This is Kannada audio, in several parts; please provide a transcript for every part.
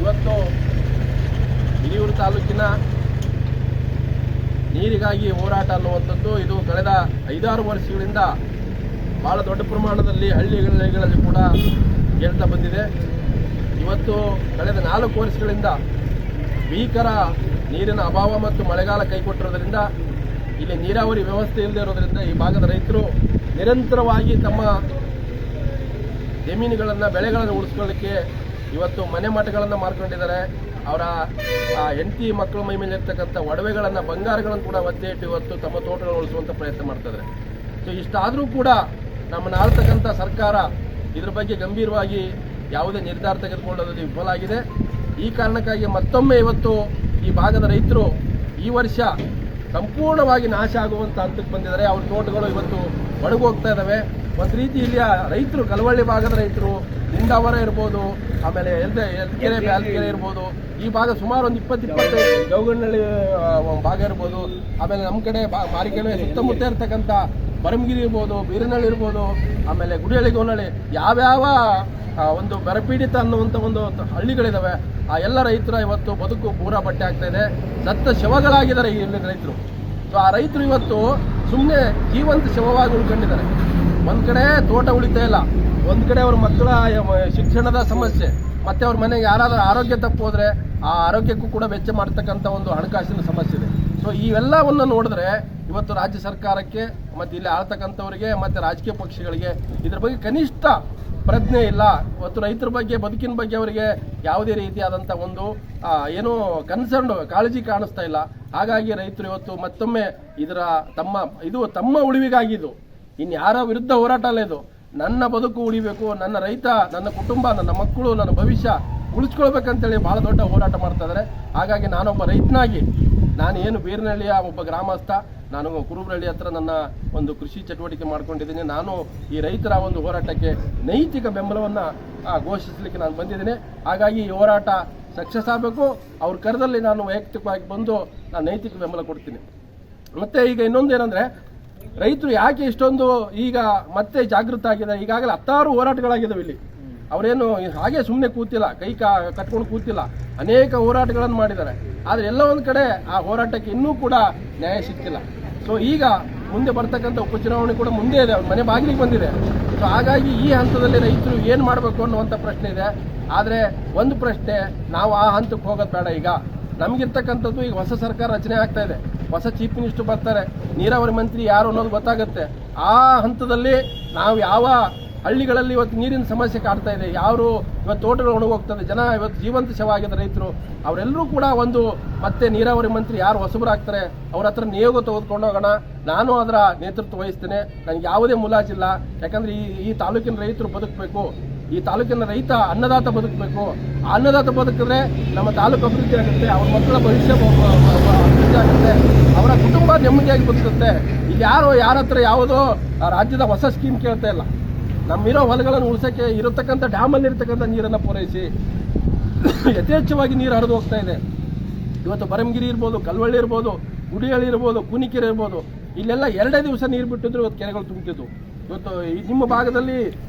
ಇವತ್ತು ಹಿರಿಯೂರು ತಾಲೂಕಿನ ನೀರಿಗಾಗಿ ಹೋರಾಟ ಅನ್ನುವಂಥದ್ದು ಇದು ಕಳೆದ 5-6 ವರ್ಷಗಳಿಂದ ಭಾಳ ದೊಡ್ಡ ಪ್ರಮಾಣದಲ್ಲಿ ಹಳ್ಳಿಗಳಲ್ಲಿ ಕೂಡ ಹೇಳ್ತಾ ಬಂದಿದೆ. ಇವತ್ತು ಕಳೆದ 4 ವರ್ಷಗಳಿಂದ ಭೀಕರ ನೀರಿನ ಅಭಾವ ಮತ್ತು ಮಳೆಗಾಲ ಕೈಕೊಟ್ಟಿರೋದ್ರಿಂದ ಇಲ್ಲಿ ನೀರಾವರಿ ವ್ಯವಸ್ಥೆ ಇಲ್ಲದೆ ಇರೋದ್ರಿಂದ ಈ ಭಾಗದ ರೈತರು ನಿರಂತರವಾಗಿ ತಮ್ಮ ಜಮೀನುಗಳನ್ನು ಬೆಳೆಗಳನ್ನು ಉಳಿಸ್ಕೊಳ್ಳಿಕ್ಕೆ ಇವತ್ತು ಮನೆ ಮಠಗಳನ್ನು ಮಾರ್ಕೊಂಡಿದ್ದಾರೆ. ಅವರ ಹೆಂಡತಿ ಮಕ್ಕಳ ಮೈ ಮೇಲೆ ಇರ್ತಕ್ಕಂಥ ಒಡವೆಗಳನ್ನು ಬಂಗಾರಗಳನ್ನು ಕೂಡ ಒತ್ತೆ ಇಟ್ಟು ಇವತ್ತು ತಮ್ಮ ತೋಟಗಳನ್ನು ಉಳಿಸುವಂಥ ಪ್ರಯತ್ನ ಮಾಡ್ತಿದ್ದಾರೆ. ಸೊ ಇಷ್ಟಾದರೂ ಕೂಡ ನಮ್ಮನ್ನು ಆಳ್ತಕ್ಕಂಥ ಸರ್ಕಾರ ಇದ್ರ ಬಗ್ಗೆ ಗಂಭೀರವಾಗಿ ಯಾವುದೇ ನಿರ್ಧಾರ ತೆಗೆದುಕೊಳ್ಳೋದು ವಿಫಲ ಆಗಿದೆ. ಈ ಕಾರಣಕ್ಕಾಗಿ ಮತ್ತೊಮ್ಮೆ ಇವತ್ತು ಈ ಭಾಗದ ರೈತರು ಈ ವರ್ಷ ಸಂಪೂರ್ಣವಾಗಿ ನಾಶ ಆಗುವಂಥ ಹಂತಕ್ಕೆ ಬಂದಿದ್ದಾರೆ. ಅವ್ರ ತೋಟಗಳು ಇವತ್ತು ಒಣಗೋಗ್ತಾ ಇದ್ದಾವೆ. ಒಂದು ರೀತಿ ಇಲ್ಲಿಯ ರೈತರು, ಕಲವಳ್ಳಿ ಭಾಗದ ರೈತರು, ನಿಂದಾವರ ಇರ್ಬೋದು, ಆಮೇಲೆ ಎಲ್ಕೆರೆ ಬ್ಯಾಲ್ಕೆರೆ ಇರ್ಬೋದು, ಈ ಭಾಗ ಸುಮಾರು ಒಂದು 20-25 ಗೌಗಣ್ಣಳ್ಳಿ ಭಾಗ ಇರ್ಬೋದು, ಆಮೇಲೆ ನಮ್ಮ ಕಡೆ ಮಾರಿಕೆರೆ ಸುತ್ತಮುತ್ತ ಇರ್ತಕ್ಕಂಥ ಬರಮಗಿರಿ ಇರ್ಬೋದು, ಬೀರನಹಳ್ಳಿ ಇರ್ಬೋದು, ಆಮೇಲೆ ಗುಡಿಹಳ್ಳಿ ಗೋನಹಳ್ಳಿ, ಯಾವ್ಯಾವ ಒಂದು ಬರಪೀಡಿತ ಅನ್ನುವಂಥ ಒಂದು ಹಳ್ಳಿಗಳಿದ್ದಾವೆ, ಆ ಎಲ್ಲ ರೈತರ ಇವತ್ತು ಬದುಕು ಪೂರಾ ಬಟ್ಟೆ ಆಗ್ತಾ ಇದೆ. ಸತ್ತ ಶವಗಳಾಗಿದ್ದಾರೆ ಈ ಇಲ್ಲಿನ ರೈತರು. ಸೊ ಆ ರೈತರು ಇವತ್ತು ಸುಮ್ಮನೆ ಜೀವಂತ ಶವವಾಗಿ ಉಳ್ಕೊಂಡಿದ್ದಾರೆ. ಒಂದು ಕಡೆ ತೋಟ ಉಳಿತಾ ಇಲ್ಲ, ಒಂದು ಕಡೆ ಅವ್ರ ಮಕ್ಕಳ ಶಿಕ್ಷಣದ ಸಮಸ್ಯೆ, ಮತ್ತೆ ಅವ್ರ ಮನೆಗೆ ಯಾರಾದರೂ ಆರೋಗ್ಯ ತಪ್ಪು ಹೋದರೆ ಆ ಆರೋಗ್ಯಕ್ಕೂ ಕೂಡ ವೆಚ್ಚ ಮಾಡ್ತಕ್ಕಂಥ ಒಂದು ಹಣಕಾಸಿನ ಸಮಸ್ಯೆ ಇದೆ. ಸೊ ಇವೆಲ್ಲವನ್ನು ನೋಡಿದ್ರೆ ಇವತ್ತು ರಾಜ್ಯ ಸರ್ಕಾರಕ್ಕೆ ಮತ್ತು ಇಲ್ಲಿ ಆಳ್ತಕ್ಕಂಥವರಿಗೆ ಮತ್ತು ರಾಜಕೀಯ ಪಕ್ಷಗಳಿಗೆ ಇದ್ರ ಬಗ್ಗೆ ಕನಿಷ್ಠ ಪ್ರಜ್ಞೆ ಇಲ್ಲ. ಇವತ್ತು ರೈತರ ಬಗ್ಗೆ, ಬದುಕಿನ ಬಗ್ಗೆ ಅವರಿಗೆ ಯಾವುದೇ ರೀತಿಯಾದಂಥ ಒಂದು ಏನೋ ಕನ್ಸರ್ನ್, ಕಾಳಜಿ ಕಾಣಿಸ್ತಾ ಇಲ್ಲ. ಹಾಗಾಗಿ ರೈತರು ಇವತ್ತು ಮತ್ತೊಮ್ಮೆ ಇದರ ತಮ್ಮ ಉಳಿವಿಗಾಗಿದ್ದು, ಇನ್ನು ಯಾರ ವಿರುದ್ಧ ಹೋರಾಟ ಅಲ್ಲ ಇದು. ನನ್ನ ಬದುಕು ಉಳಿಬೇಕು, ನನ್ನ ರೈತ, ನನ್ನ ಕುಟುಂಬ, ನನ್ನ ಮಕ್ಕಳು, ನನ್ನ ಭವಿಷ್ಯ ಉಳಿಸ್ಕೊಳ್ಬೇಕಂತೇಳಿ ಭಾಳ ದೊಡ್ಡ ಹೋರಾಟ ಮಾಡ್ತಾ ಇದ್ದಾರೆ. ಹಾಗಾಗಿ ನಾನೊಬ್ಬ ರೈತನಾಗಿ, ನಾನು ಏನು ಬೀರನಹಳ್ಳಿಯ ಒಬ್ಬ ಗ್ರಾಮಸ್ಥ, ನಾನು ಕುರುಬರಹಳ್ಳಿ ಹತ್ರ ನನ್ನ ಒಂದು ಕೃಷಿ ಚಟುವಟಿಕೆ ಮಾಡ್ಕೊಂಡಿದ್ದೀನಿ. ನಾನು ಈ ರೈತರ ಒಂದು ಹೋರಾಟಕ್ಕೆ ನೈತಿಕ ಬೆಂಬಲವನ್ನು ಘೋಷಿಸಲಿಕ್ಕೆ ನಾನು ಬಂದಿದ್ದೀನಿ. ಹಾಗಾಗಿ ಈ ಹೋರಾಟ ಸಕ್ಸಸ್ ಆಗಬೇಕು. ಅವ್ರ ಕರದಲ್ಲಿ ನಾನು ವೈಯಕ್ತಿಕವಾಗಿ ಬಂದು ನಾನು ನೈತಿಕ ಬೆಂಬಲ ಕೊಡ್ತೀನಿ. ಮತ್ತು ಈಗ ಇನ್ನೊಂದು ಏನಂದರೆ, ರೈತರು ಯಾಕೆ ಇಷ್ಟೊಂದು ಈಗ ಮತ್ತೆ ಜಾಗೃತ ಆಗಿದ್ದಾರೆ. ಈಗಾಗಲೇ 10 ಹೋರಾಟಗಳಾಗಿದ್ದಾವೆ ಇಲ್ಲಿ. ಅವರೇನು ಹಾಗೆ ಸುಮ್ಮನೆ ಕೂತಿಲ್ಲ, ಕೈ ಕಟ್ಕೊಂಡು ಕೂತಿಲ್ಲ, ಅನೇಕ ಹೋರಾಟಗಳನ್ನು ಮಾಡಿದ್ದಾರೆ. ಆದರೆ ಎಲ್ಲ ಒಂದು ಕಡೆ ಆ ಹೋರಾಟಕ್ಕೆ ಇನ್ನೂ ಕೂಡ ನ್ಯಾಯ ಸಿಕ್ಕಿಲ್ಲ. ಸೊ ಈಗ ಮುಂದೆ ಬರ್ತಕ್ಕಂಥ ಉಪಚುನಾವಣೆ ಕೂಡ ಮುಂದೆ ಇದೆ, ಅವ್ರ ಮನೆ ಬಾಗಿಲಿಗೆ ಬಂದಿದೆ. ಸೊ ಹಾಗಾಗಿ ಈ ಹಂತದಲ್ಲಿ ರೈತರು ಏನು ಮಾಡಬೇಕು ಅನ್ನುವಂಥ ಪ್ರಶ್ನೆ ಇದೆ. ಆದರೆ ಒಂದು ಪ್ರಶ್ನೆ, ನಾವು ಆ ಹಂತಕ್ಕೆ ಹೋಗೋದು ಬೇಡ. ಈಗ ನಮಗಿರ್ತಕ್ಕಂಥದ್ದು ಈಗ ಹೊಸ ಸರ್ಕಾರ ರಚನೆ ಆಗ್ತಾ ಇದೆ, ಹೊಸ ಚೀಫ್ ಮಿನಿಸ್ಟರ್ ಬರ್ತಾರೆ, ನೀರಾವರಿ ಮಂತ್ರಿ ಯಾರು ಅನ್ನೋದು ಗೊತ್ತಾಗುತ್ತೆ. ಆ ಹಂತದಲ್ಲಿ ನಾವು ಯಾವ ಹಳ್ಳಿಗಳಲ್ಲಿ ಇವತ್ತು ನೀರಿನ ಸಮಸ್ಯೆ ಕಾಡ್ತಾ ಇದೆ, ಯಾರು ಇವತ್ತು ತೋಟಗಳು ಒಣಗೋಗ್ತದೆ, ಜನ ಇವತ್ತು ಜೀವಂತ ಶವ ಆಗಿದ್ದ ರೈತರು, ಅವರೆಲ್ಲರೂ ಕೂಡ ಒಂದು ಮತ್ತೆ ನೀರಾವರಿ ಮಂತ್ರಿ ಯಾರು ಹೊಸಬರಾಗ್ತಾರೆ ಅವ್ರ ಹತ್ರ ನಿಯೋಗ ತೆಗೆದುಕೊಂಡು ಹೋಗೋಣ. ನಾನು ಅದರ ನೇತೃತ್ವ ವಹಿಸ್ತೇನೆ. ನನಗೆ ಯಾವುದೇ ಮುಲಾಜಿಲ್ಲ. ಯಾಕಂದರೆ ಈ ತಾಲೂಕಿನ ರೈತರು ಬದುಕಬೇಕು, ಈ ತಾಲೂಕಿನ ರೈತ ಅನ್ನದಾತ ಬದುಕಬೇಕು. ಆ ಅನ್ನದಾತ ಬದುಕಿದ್ರೆ ನಮ್ಮ ತಾಲೂಕು ಅಭಿವೃದ್ಧಿ ಆಗುತ್ತೆ, ಅವ್ರ ಮಕ್ಕಳ ಭವಿಷ್ಯ ಅಭಿವೃದ್ಧಿ ಆಗುತ್ತೆ, ಅವರ ಕುಟುಂಬ ನೆಮ್ಮದಿಯಾಗಿ ಬದುಕುತ್ತೆ. ಇಲ್ಲಿ ಯಾರ ಹತ್ರ ಯಾವುದೋ ರಾಜ್ಯದ ಹೊಸ ಸ್ಕೀಮ್ ಕೇಳ್ತಾ ಇಲ್ಲ. ನಮ್ಮಿರೋ ಹೊಲಗಳನ್ನು ಉಳಿಸೋಕ್ಕೆ ಇರತಕ್ಕಂಥ ಡ್ಯಾಮಲ್ಲಿ ಇರತಕ್ಕಂಥ ನೀರನ್ನು ಪೂರೈಸಿ ಯಥೇಚ್ಛವಾಗಿ ನೀರು ಹರಿದು ಹೋಗ್ತಾ ಇದೆ. ಇವತ್ತು ಬರಮಗಿರಿ ಇರ್ಬೋದು, ಕಲ್ವಳ್ಳಿ ಇರ್ಬೋದು, ಗುಡಿಹಳ್ಳಿ ಇರ್ಬೋದು, ಕುನಿಕೆರೆ ಇರ್ಬೋದು, ಇಲ್ಲೆಲ್ಲ 2 ದಿವಸ ನೀರು ಬಿಟ್ಟಿದ್ರು ಇವತ್ತು ಕೆರೆಗಳು ತುಂಬಿದ್ದು. ಇವತ್ತು ನಿಮ್ಮ ಭಾಗದಲ್ಲಿ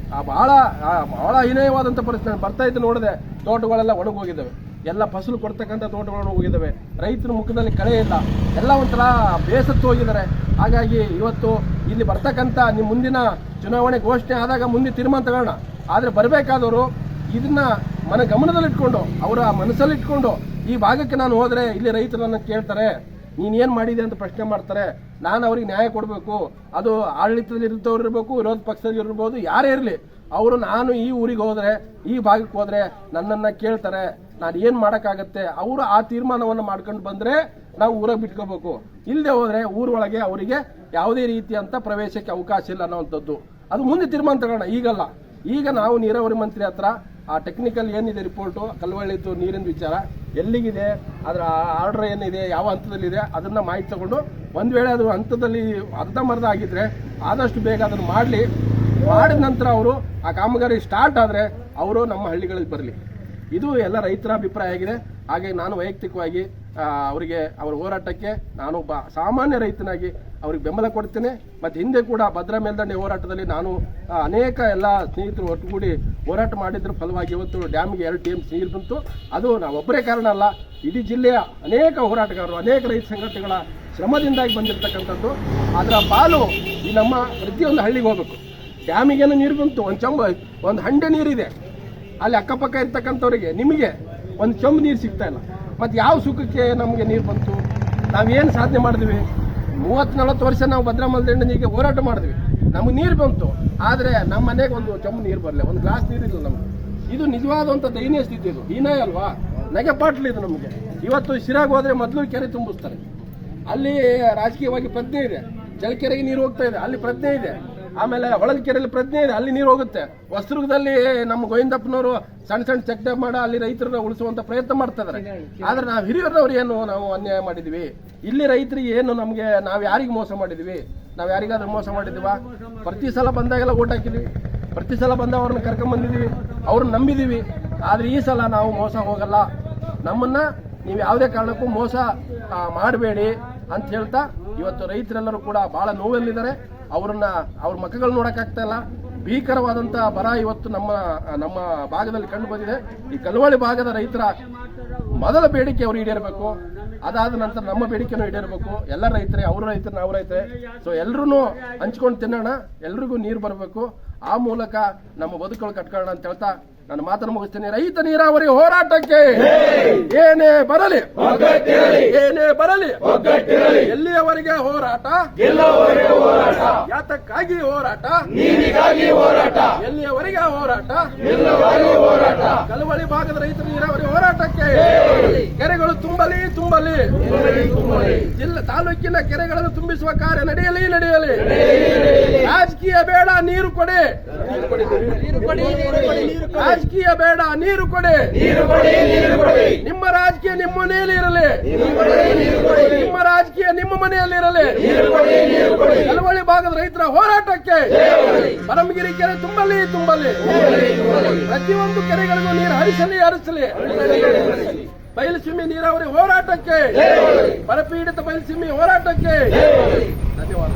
ಬಹಳ ಹೀನಯವಾದಂಥ ಪರಿಸ್ಥಿತಿ ಬರ್ತಾ ಇದ್ದು ನೋಡಿದೆ. ತೋಟಗಳೆಲ್ಲ ಒಣಗೋಗಿದ್ದಾವೆ, ಎಲ್ಲ ಫಸಲು ಕೊಡ್ತಕ್ಕಂಥ ತೋಟಗಳು ಹೋಗಿದ್ದಾವೆ. ರೈತರ ಮುಖದಲ್ಲಿ ಕಳೆ ಇಲ್ಲ, ಎಲ್ಲ ಒಂಥರ ಬೇಸತ್ತು ಹೋಗಿದ್ದಾರೆ. ಹಾಗಾಗಿ ಇವತ್ತು ಇಲ್ಲಿ ಬರ್ತಕ್ಕಂಥ ನಿಮ್ಮ ಮುಂದಿನ ಚುನಾವಣೆ ಘೋಷಣೆ ಆದಾಗ ಮುಂದೆ ತೀರ್ಮಾನ ತಗೋಣ. ಆದರೆ ಬರಬೇಕಾದವರು ಇದನ್ನು ಗಮನದಲ್ಲಿಟ್ಕೊಂಡು, ಅವರ ಮನಸ್ಸಲ್ಲಿಟ್ಕೊಂಡು, ಈ ಭಾಗಕ್ಕೆ ನಾನು ಹೋದರೆ ಇಲ್ಲಿ ರೈತರನ್ನು ಕೇಳ್ತಾರೆ, ನೀನೇನು ಮಾಡಿದೆ ಅಂತ ಪ್ರಶ್ನೆ ಮಾಡ್ತಾರೆ. ನಾನು ಅವ್ರಿಗೆ ನ್ಯಾಯ ಕೊಡಬೇಕು. ಅದು ಆಡಳಿತದಲ್ಲಿ ಇರ್ತವ್ರು ಇರಬೇಕು, ವಿರೋಧ ಪಕ್ಷದಲ್ಲಿ ಇರ್ಬೋದು, ಯಾರೇ ಇರಲಿ, ಅವರು ನಾನು ಈ ಊರಿಗೆ ಹೋದರೆ, ಈ ಭಾಗಕ್ಕೆ ಹೋದರೆ ನನ್ನನ್ನು ಕೇಳ್ತಾರೆ, ನಾನು ಏನು ಮಾಡೋಕ್ಕಾಗತ್ತೆ. ಅವರು ಆ ತೀರ್ಮಾನವನ್ನು ಮಾಡ್ಕೊಂಡು ಬಂದರೆ ನಾವು ಊರಾಗ ಬಿಟ್ಕೋಬೇಕು. ಇಲ್ಲದೆ ಹೋದರೆ ಊರೊಳಗೆ ಅವರಿಗೆ ಯಾವುದೇ ರೀತಿಯಂಥ ಪ್ರವೇಶಕ್ಕೆ ಅವಕಾಶ ಇಲ್ಲ ಅನ್ನೋವಂಥದ್ದು. ಅದು ಮುಂದೆ ತೀರ್ಮಾನ ತಗೋಣ, ಈಗಲ್ಲ. ಈಗ ನಾವು ನೀರಾವರಿ ಮಂತ್ರಿ ಹತ್ರ ಆ ಟೆಕ್ನಿಕಲ್ ಏನಿದೆ ರಿಪೋರ್ಟು, ಕಲ್ವಳ್ಳಿದ್ದು ನೀರಿನ ವಿಚಾರ ಎಲ್ಲಿಗಿದೆ, ಅದರ ಆರ್ಡರ್ ಏನಿದೆ, ಯಾವ ಹಂತದಲ್ಲಿದೆ, ಅದನ್ನು ಮಾಹಿತಿ ತಗೊಂಡು ಒಂದು ವೇಳೆ ಅದು ಹಂತದಲ್ಲಿ ಅರ್ಧಂಬರ್ಧ ಆಗಿದ್ದರೆ ಆದಷ್ಟು ಬೇಗ ಅದನ್ನು ಮಾಡಿದ ನಂತರ ಅವರು ಆ ಕಾಮಗಾರಿ ಸ್ಟಾರ್ಟ್ ಆದರೆ ಅವರು ನಮ್ಮ ಹಳ್ಳಿಗಳಿಗೆ ಬರಲಿ. ಇದು ಎಲ್ಲ ರೈತರ ಅಭಿಪ್ರಾಯ ಆಗಿದೆ. ಹಾಗೆ ನಾನು ವೈಯಕ್ತಿಕವಾಗಿ ಅವರಿಗೆ ಅವರ ಹೋರಾಟಕ್ಕೆ ನಾನೊಬ್ಬ ಸಾಮಾನ್ಯ ರೈತನಾಗಿ ಅವ್ರಿಗೆ ಬೆಂಬಲ ಕೊಡ್ತೇನೆ. ಮತ್ತು ಹಿಂದೆ ಕೂಡ ಭದ್ರಾ ಮೇಲ್ದಂಡೆ ಹೋರಾಟದಲ್ಲಿ ನಾನು ಅನೇಕ ಎಲ್ಲ ಸ್ನೇಹಿತರು ಒಟ್ಟುಗೂಡಿ ಹೋರಾಟ ಮಾಡಿದ್ರ ಫಲವಾಗಿ ಇವತ್ತು ಡ್ಯಾಮ್ಗೆ 2 TMC ನೀರು ಬಂತು. ಅದು ನಾವೊಬ್ಬರೇ ಕಾರಣ ಅಲ್ಲ, ಇಡೀ ಜಿಲ್ಲೆಯ ಅನೇಕ ಹೋರಾಟಗಾರರು, ಅನೇಕ ರೈತ ಸಂಘಟನೆಗಳ ಶ್ರಮದಿಂದಾಗಿ ಬಂದಿರತಕ್ಕಂಥದ್ದು. ಅದರ ಪಾಲು ಈ ನಮ್ಮ ಪ್ರತಿಯೊಂದು ಹಳ್ಳಿಗೆ ಹೋಗಬೇಕು. ಡ್ಯಾಮಿಗೇನು ನೀರು ಬಂತು, ಒಂದು ಹಂಡೆ ನೀರಿದೆ, ಅಲ್ಲಿ ಅಕ್ಕಪಕ್ಕ ಇರ್ತಕ್ಕಂಥವ್ರಿಗೆ ನಿಮಗೆ ಒಂದು ಚೊಂಬು ನೀರು ಸಿಗ್ತಾ ಇಲ್ಲ. ಮತ್ತು ಯಾವ ಸುಖಕ್ಕೆ ನಮಗೆ ನೀರು ಬಂತು? ನಾವೇನು ಸಾಧನೆ ಮಾಡಿದ್ವಿ? 30-40 ವರ್ಷ ನಾವು ಭದ್ರಾ ಮೇಲ್ದಂಡೆ ನೀರಿಗೆ ಹೋರಾಟ ಮಾಡಿದ್ವಿ, ನಮಗೆ ನೀರು ಬಂತು. ಆದರೆ ನಮ್ಮ ಮನೆಗೆ ಒಂದು ಚೊಂಬು ನೀರು ಬರಲಿಲ್ಲ, ಒಂದು ಗ್ಲಾಸ್ ನೀರಿಲ್ಲ ನಮಗೆ. ಇದು ನಿಜವಾದಂಥ ದಯನೀಯ ಸ್ಥಿತಿ. ಇದು ಹೀನಾಯ ಅಲ್ವಾ? ನಗೆಪಾಟ್ಲು ಇದು ನಮಗೆ. ಇವತ್ತು ಶಿರಾಗ್ ಹೋದರೆ ಮೊದಲು ಕೆರೆ ತುಂಬಿಸ್ತಾರೆ, ಅಲ್ಲಿ ರಾಜಕೀಯವಾಗಿ ಪ್ರಜ್ಞೆ ಇದೆ. ಚಳ್ಳಕೆರೆಗೆ ನೀರು ಹೋಗ್ತಾ ಇದೆ, ಅಲ್ಲಿ ಪ್ರಜ್ಞೆ ಇದೆ. ಆಮೇಲೆ ಹೊಳಲ್ಕೆರೆಯಲ್ಲಿ ಪ್ರಜ್ಞೆ ಇದೆ, ಅಲ್ಲಿ ನೀರು ಹೋಗುತ್ತೆ. ಹೊಸದುರ್ಗದಲ್ಲಿ ನಮ್ಮ ಗೋವಿಂದಪ್ಪನವರು ಸಣ್ಣ ಸಣ್ಣ ಚೆಕ್ ಡ್ಯಾಮ್ ಮಾಡಿ ಅಲ್ಲಿ ರೈತರನ್ನ ಉಳಿಸುವಂತ ಪ್ರಯತ್ನ ಮಾಡ್ತಾ ಇದ್ದಾರೆ. ಆದ್ರೆ ನಾವು ಹಿರಿಯರವ್ರು ಏನು ನಾವು ಅನ್ಯಾಯ ಮಾಡಿದ್ವಿ? ಇಲ್ಲಿ ರೈತರಿಗೆ ಏನು ನಮಗೆ ನಾವು ಯಾರಿಗೆ ಮೋಸ ಮಾಡಿದ್ವಿ? ನಾವು ಯಾರಿಗಾದ್ರೂ ಮೋಸ ಮಾಡಿದ್ವ? ಪ್ರತಿ ಸಲ ಬಂದಾಗೆಲ್ಲ ಓಟ್ ಹಾಕಿದ್ವಿ, ಪ್ರತಿ ಸಲ ಬಂದ ಅವ್ರನ್ನ ಕರ್ಕೊಂಡ್ ಬಂದಿದ್ದೀವಿ, ಅವ್ರನ್ನ ನಂಬಿದೀವಿ. ಆದ್ರೆ ಈ ಸಲ ನಾವು ಮೋಸ ಹೋಗಲ್ಲ. ನಮ್ಮನ್ನ ನೀವು ಯಾವುದೇ ಕಾರಣಕ್ಕೂ ಮೋಸ ಮಾಡಬೇಡಿ ಅಂತ ಹೇಳ್ತಾ ಇವತ್ತು ರೈತರೆಲ್ಲರೂ ಕೂಡ ಬಹಳ ನೋವಲ್ಲಿದ್ದಾರೆ. ಅವ್ರ ಮಕ್ಕಳು ನೋಡಕ್ಕಾಗ್ತಾ ಇಲ್ಲ. ಭೀಕರವಾದಂಥ ಬರ ಇವತ್ತು ನಮ್ಮ ಭಾಗದಲ್ಲಿ ಕಂಡು ಬಂದಿದೆ. ಈ ಕಲ್ವಾಳಿ ಭಾಗದ ರೈತರ ಮೊದಲ ಬೇಡಿಕೆ ಅವರು ಈಡೇರಬೇಕು. ಅದಾದ ನಂತರ ನಮ್ಮ ಬೇಡಿಕೆನೂ ಈಡೇರಬೇಕು. ಎಲ್ಲ ರೈತರೇ, ಅವರು ರೈತರು, ನಾವು ರೈತರೇ. ಸೊ ಎಲ್ಲರೂ ಹಂಚ್ಕೊಂಡು ತಿನ್ನೋಣ, ಎಲ್ರಿಗೂ ನೀರು ಬರಬೇಕು. ಆ ಮೂಲಕ ನಮ್ಮ ಬದುಕುಗಳು ಕಟ್ಕೊಳ್ಳೋಣ ಅಂತ ಹೇಳ್ತಾ ನಾನು ಮಾತನ್ನು ಮುಗಿಸ್ತೇನೆ. ರೈತ ನೀರಾವರಿ ಹೋರಾಟಕ್ಕೆ ಏನೇ ಬರಲಿ, ಏನೇ ಬರಲಿ, ಎಲ್ಲಿಯವರೆಗೆ ಹೋರಾಟ, ಯಾತಕ್ಕಾಗಿ ಹೋರಾಟ, ಎಲ್ಲಿಯವರೆಗೆ ಹೋರಾಟ, ಕಲವಳಿ ಭಾಗದ ರೈತ ನೀರಾವರಿ ಹೋರಾಟಕ್ಕೆ ಕೆರೆಗಳು ತುಂಬಲಿ ತುಂಬಲಿ, ಜಿಲ್ಲಾ ತಾಲೂಕಿನ ಕೆರೆಗಳನ್ನು ತುಂಬಿಸುವ ಕಾರ್ಯ ನಡೆಯಲಿ ನಡೆಯಲಿ. ರಾಜಕೀಯ ಬೇಡ, ನೀರು ಕೊಡಿ, ರಾಜಕೀಯ ಬೇಡ, ನೀರು ಕೊಡಿ. ನಿಮ್ಮ ರಾಜಕೀಯ ನಿಮ್ಮ ಮನೆಯಲ್ಲಿ ಇರಲಿ, ನಿಮ್ಮ ರಾಜಕೀಯ ನಿಮ್ಮ ಮನೆಯಲ್ಲಿ ಇರಲಿ. ಕಲವಳಿ ಭಾಗದ ರೈತರ ಹೋರಾಟಕ್ಕೆ ಪರಮಗಿರಿ ಕೆರೆ ತುಂಬಲಿ ತುಂಬಲಿ, ಪ್ರತಿಯೊಂದು ಕೆರೆಗಳಿಗೂ ನೀರು ಹರಿಸಲಿ ಹರಿಸಲಿ. ಬಯಲುಸೀಮೆ ನೀರಾವರಿ ಹೋರಾಟಕ್ಕೆ, ಬರಪೀಡಿತ ಬಯಲುಸೀಮೆ ಹೋರಾಟಕ್ಕೆ ಧನ್ಯವಾದ.